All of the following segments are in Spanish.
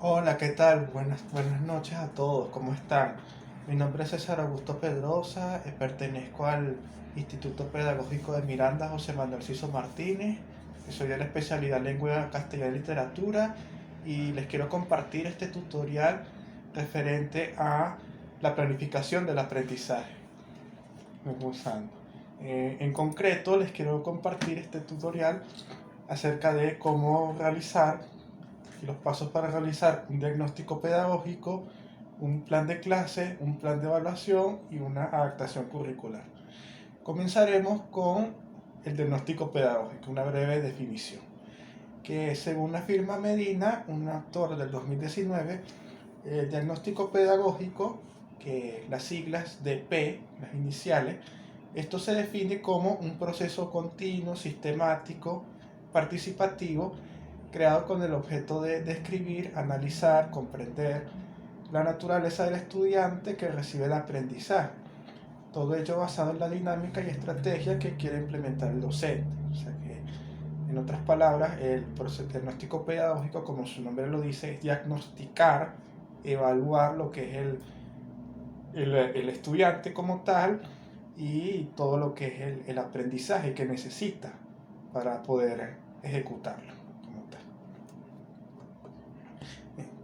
Hola, ¿qué tal? Buenas noches a todos, ¿cómo están? Mi nombre es César Augusto Pedrosa, pertenezco al Instituto Pedagógico de Miranda José Manuel Ciso Martínez, soy de la especialidad Lengua Castellana y Literatura y les quiero compartir este tutorial referente a la planificación del aprendizaje. Usando. En concreto, les quiero compartir este tutorial acerca de cómo realizar los pasos para realizar un diagnóstico pedagógico, un plan de clase, un plan de evaluación y una adaptación curricular. Comenzaremos con el diagnóstico pedagógico, una breve definición, que según la firma Medina, un autor del 2019, el diagnóstico pedagógico, que las siglas de P, las iniciales, esto se define como un proceso continuo, sistemático, participativo, creado con el objeto de describir, analizar, comprender la naturaleza del estudiante que recibe el aprendizaje. Todo ello basado en la dinámica y estrategia que quiere implementar el docente. O sea que, en otras palabras, el proceso diagnóstico pedagógico, como su nombre lo dice, es diagnosticar, evaluar lo que es el estudiante como tal y todo lo que es el aprendizaje que necesita para poder ejecutarlo como tal.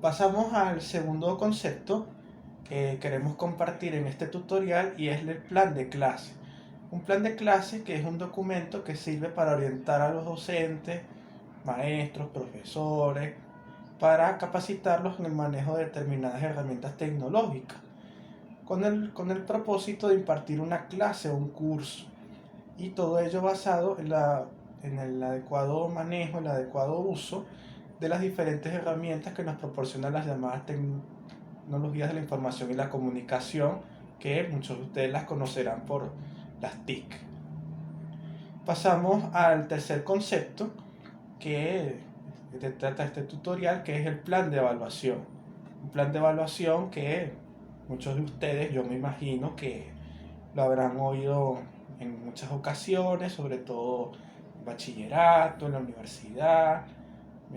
Pasamos al segundo concepto que queremos compartir en este tutorial y es el plan de clase. Un plan de clase que es un documento que sirve para orientar a los docentes, maestros, profesores, para capacitarlos en el manejo de determinadas herramientas tecnológicas, con el propósito de impartir una clase o un curso. Y todo ello basado en el adecuado manejo, el adecuado uso de las diferentes herramientas que nos proporcionan las llamadas tecnologías de la información y la comunicación, que muchos de ustedes las conocerán por las TIC. Pasamos al tercer concepto que trata este tutorial, que es el plan de evaluación. Un plan de evaluación que muchos de ustedes, yo me imagino que lo habrán oído en muchas ocasiones, sobre todo en bachillerato, en la universidad.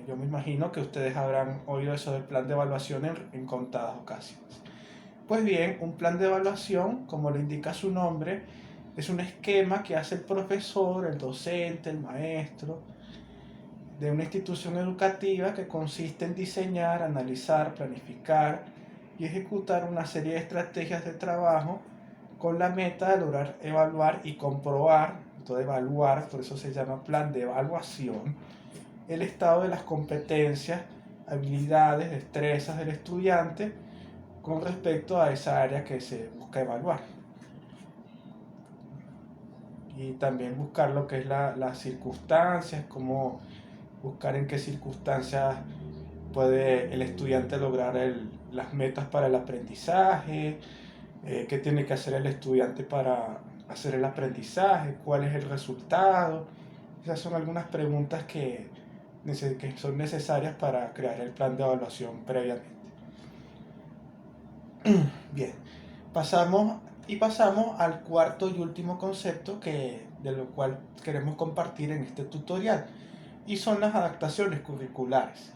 Yo me imagino que ustedes habrán oído eso del plan de evaluación en contadas ocasiones. Pues bien, un plan de evaluación, como lo indica su nombre, es un esquema que hace el profesor, el docente, el maestro de una institución educativa que consiste en diseñar, analizar, planificar y ejecutar una serie de estrategias de trabajo con la meta de lograr evaluar y comprobar, entonces evaluar, por eso se llama plan de evaluación, el estado de las competencias, habilidades, destrezas del estudiante con respecto a esa área que se busca evaluar. Y también buscar lo que es las circunstancias, cómo buscar en qué circunstancias puede el estudiante lograr las metas para el aprendizaje, qué tiene que hacer el estudiante para hacer el aprendizaje, cuál es el resultado. Esas son algunas preguntas que son necesarias para crear el plan de evaluación previamente. Bien, pasamos al cuarto y último concepto de lo cual queremos compartir en este tutorial, y son las adaptaciones curriculares,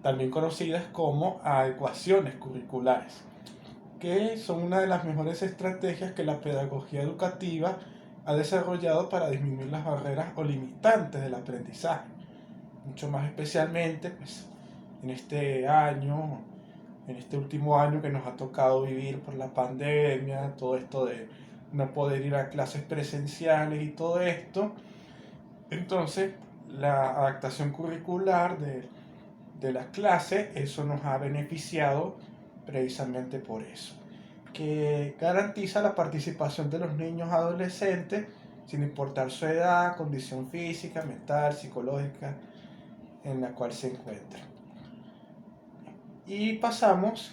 también conocidas como adecuaciones curriculares, que son una de las mejores estrategias que la pedagogía educativa ha desarrollado para disminuir las barreras o limitantes del aprendizaje, mucho más especialmente pues, en este año, en este último año que nos ha tocado vivir por la pandemia, todo esto de no poder ir a clases presenciales y todo esto. Entonces, la adaptación curricular de las clases, eso nos ha beneficiado precisamente por eso, que garantiza la participación de los niños adolescentes sin importar su edad, condición física, mental, psicológica en la cual se encuentran. Y pasamos,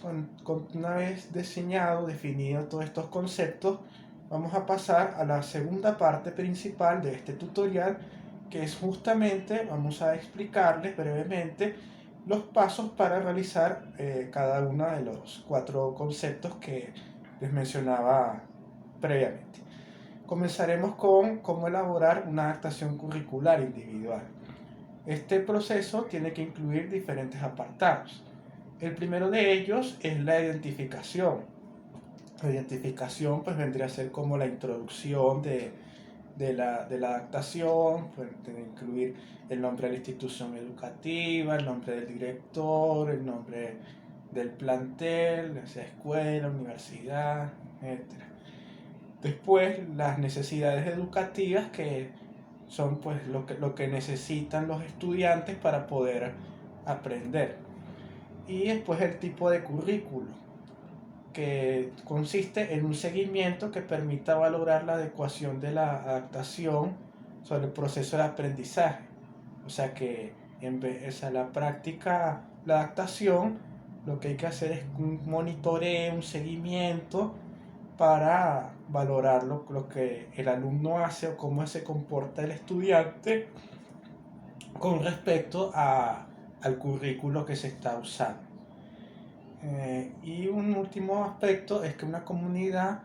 una vez diseñado, definido todos estos conceptos, vamos a pasar a la segunda parte principal de este tutorial, que es justamente, vamos a explicarles brevemente los pasos para realizar cada uno de los 4 conceptos que les mencionaba previamente. Comenzaremos con cómo elaborar una adaptación curricular individual. Este proceso tiene que incluir diferentes apartados. El primero de ellos es la identificación. La identificación pues vendría a ser como la introducción de la adaptación, puede incluir el nombre de la institución educativa, el nombre del director, el nombre del plantel, sea escuela, universidad, etc. Después, las necesidades educativas, que son pues lo que necesitan los estudiantes para poder aprender. Y después el tipo de currículo, que consiste en un seguimiento que permita valorar la adecuación de la adaptación sobre el proceso de aprendizaje. O sea que en vez de la práctica, la adaptación, lo que hay que hacer es un monitoreo, un seguimiento para valorar lo que el alumno hace o cómo se comporta el estudiante con respecto al currículo que se está usando. Y un último aspecto es que una comunidad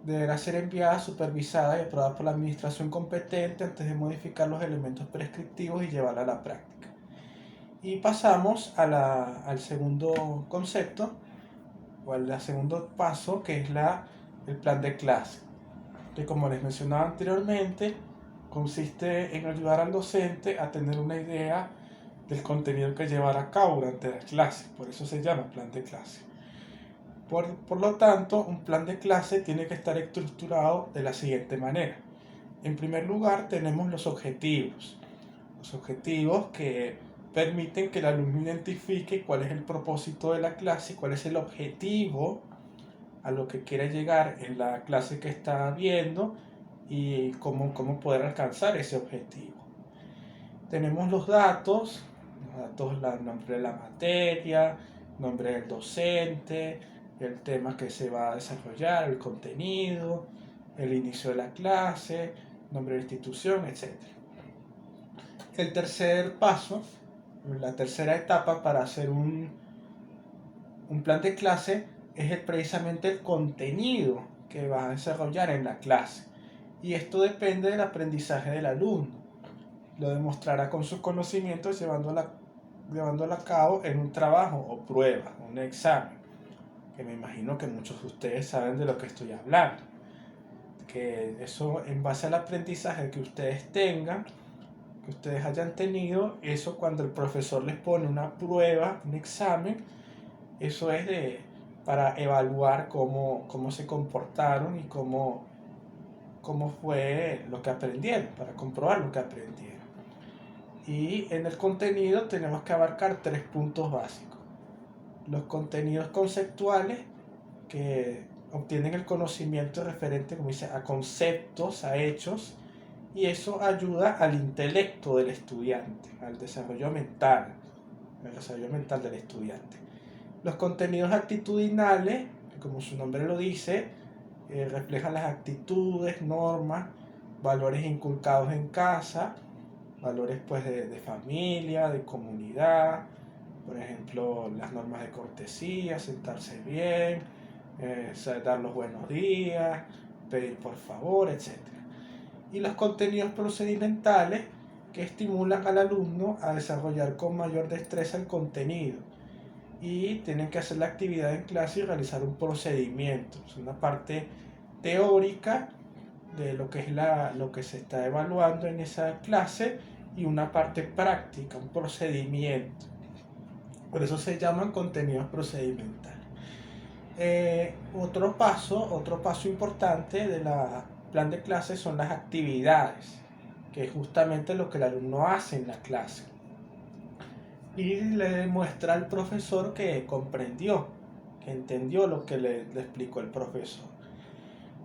deberá ser enviada, supervisada y aprobada por la administración competente antes de modificar los elementos prescriptivos y llevarla a la práctica. Y pasamos al segundo concepto, o al segundo paso, que es el plan de clase, que como les mencionaba anteriormente, consiste en ayudar al docente a tener una idea del contenido que llevará a cabo durante la clase. Por eso se llama plan de clase. Por lo tanto, un plan de clase tiene que estar estructurado de la siguiente manera. En primer lugar, tenemos los objetivos. Los objetivos que permiten que el alumno identifique cuál es el propósito de la clase, cuál es el objetivo a lo que quiere llegar en la clase que está viendo y cómo poder alcanzar ese objetivo. Tenemos los datos, el nombre de la materia, nombre del docente, el tema que se va a desarrollar, el contenido, el inicio de la clase, nombre de la institución, etc. El tercer paso, la tercera etapa para hacer un plan de clase es precisamente el contenido que va a desarrollar en la clase. Y esto depende del aprendizaje del alumno. Lo demostrará con sus conocimientos llevándola a cabo en un trabajo o prueba, un examen, que me imagino que muchos de ustedes saben de lo que estoy hablando. Que eso, en base al aprendizaje que ustedes tengan, que ustedes hayan tenido, eso cuando el profesor les pone una prueba, un examen, eso es para evaluar cómo se comportaron y cómo fue lo que aprendieron, para comprobar lo que aprendieron. Y en el contenido tenemos que abarcar 3 puntos básicos. Los contenidos conceptuales, que obtienen el conocimiento referente, como dice, a conceptos, a hechos, y eso ayuda al intelecto del estudiante, al desarrollo mental del estudiante. Los contenidos actitudinales, como su nombre lo dice, reflejan las actitudes, normas, valores inculcados en casa, valores pues de familia, de comunidad, por ejemplo las normas de cortesía, sentarse bien, dar los buenos días, pedir por favor, etc. Y los contenidos procedimentales, que estimulan al alumno a desarrollar con mayor destreza el contenido, y tienen que hacer la actividad en clase y realizar un procedimiento. Es una parte teórica de lo que es lo que se está evaluando en esa clase, y una parte práctica, un procedimiento. Por eso se llaman contenidos procedimentales. Otro paso importante del plan de clase son las actividades, que es justamente lo que el alumno hace en la clase. Y le demuestra al profesor que comprendió, que entendió lo que le explicó el profesor.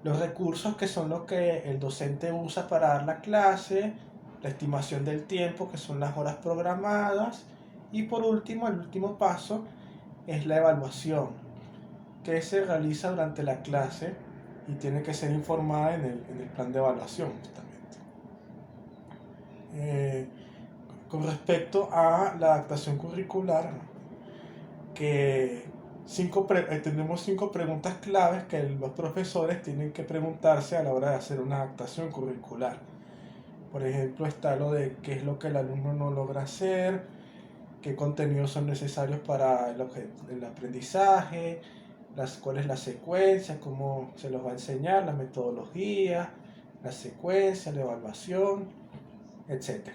Los recursos, que son los que el docente usa para dar la clase, la estimación del tiempo, que son las horas programadas, y por último, el último paso es la evaluación, que se realiza durante la clase y tiene que ser informada en el plan de evaluación justamente. Con respecto a la adaptación curricular, que tenemos 5 preguntas claves que los profesores tienen que preguntarse a la hora de hacer una adaptación curricular. Por ejemplo, está lo de qué es lo que el alumno no logra hacer, qué contenidos son necesarios para el aprendizaje, cuál es la secuencia, cómo se los va a enseñar, la metodología, la secuencia, la evaluación, etc.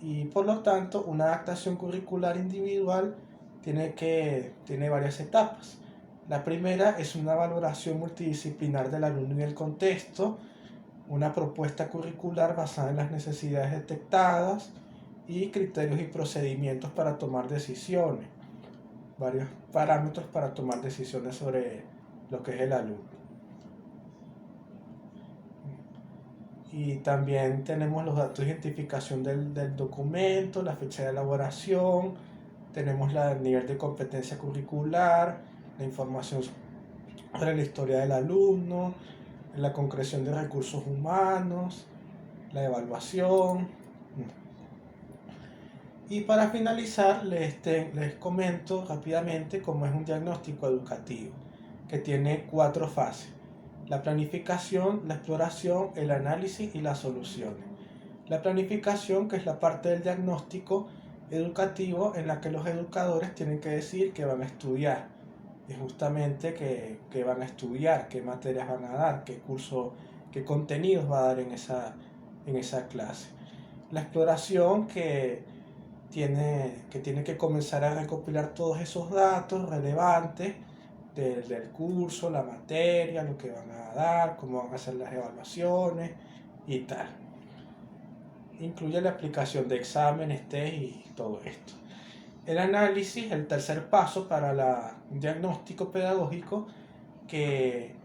Y por lo tanto, una adaptación curricular individual tiene varias etapas. La primera es una valoración multidisciplinar del alumno y el contexto, una propuesta curricular basada en las necesidades detectadas y criterios y procedimientos para tomar decisiones, varios parámetros para tomar decisiones sobre lo que es el alumno. Y también tenemos los datos de identificación del documento, la fecha de elaboración, tenemos el nivel de competencia curricular, la información sobre la historia del alumno, la concreción de recursos humanos, la evaluación. Y para finalizar, les comento rápidamente cómo es un diagnóstico educativo, que tiene 4 fases: la planificación, la exploración, el análisis y las soluciones. La planificación, que es la parte del diagnóstico educativo en la que los educadores tienen que decir qué van a estudiar, y justamente qué van a estudiar, qué materias van a dar, qué curso, qué contenidos va a dar en esa clase. La exploración, que tiene que comenzar a recopilar todos esos datos relevantes del curso, la materia, lo que van a dar, cómo van a hacer las evaluaciones y tal. Incluye la aplicación de exámenes, test y todo esto. El análisis, el tercer paso para un diagnóstico pedagógico que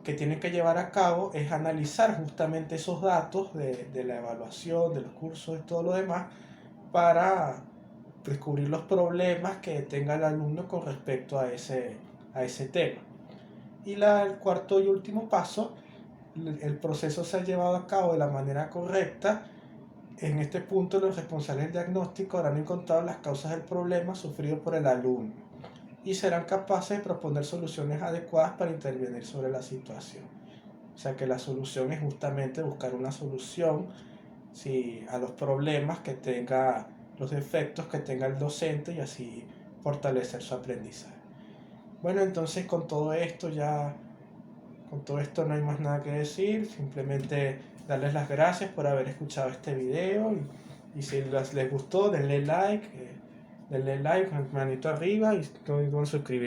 tiene que llevar a cabo, es analizar justamente esos datos de la evaluación, de los cursos y todo lo demás, para descubrir los problemas que tenga el alumno con respecto a ese tema. Y el cuarto y último paso, el proceso se ha llevado a cabo de la manera correcta. En este punto, los responsables del diagnóstico habrán encontrado las causas del problema sufrido por el alumno y serán capaces de proponer soluciones adecuadas para intervenir sobre la situación. O sea que la solución es justamente buscar una solución a los problemas que tenga, los defectos que tenga el docente, y así fortalecer su aprendizaje. Bueno, entonces con todo esto no hay más nada que decir, simplemente darles las gracias por haber escuchado este video, y si les gustó denle like, manito arriba, y no olviden suscribirse.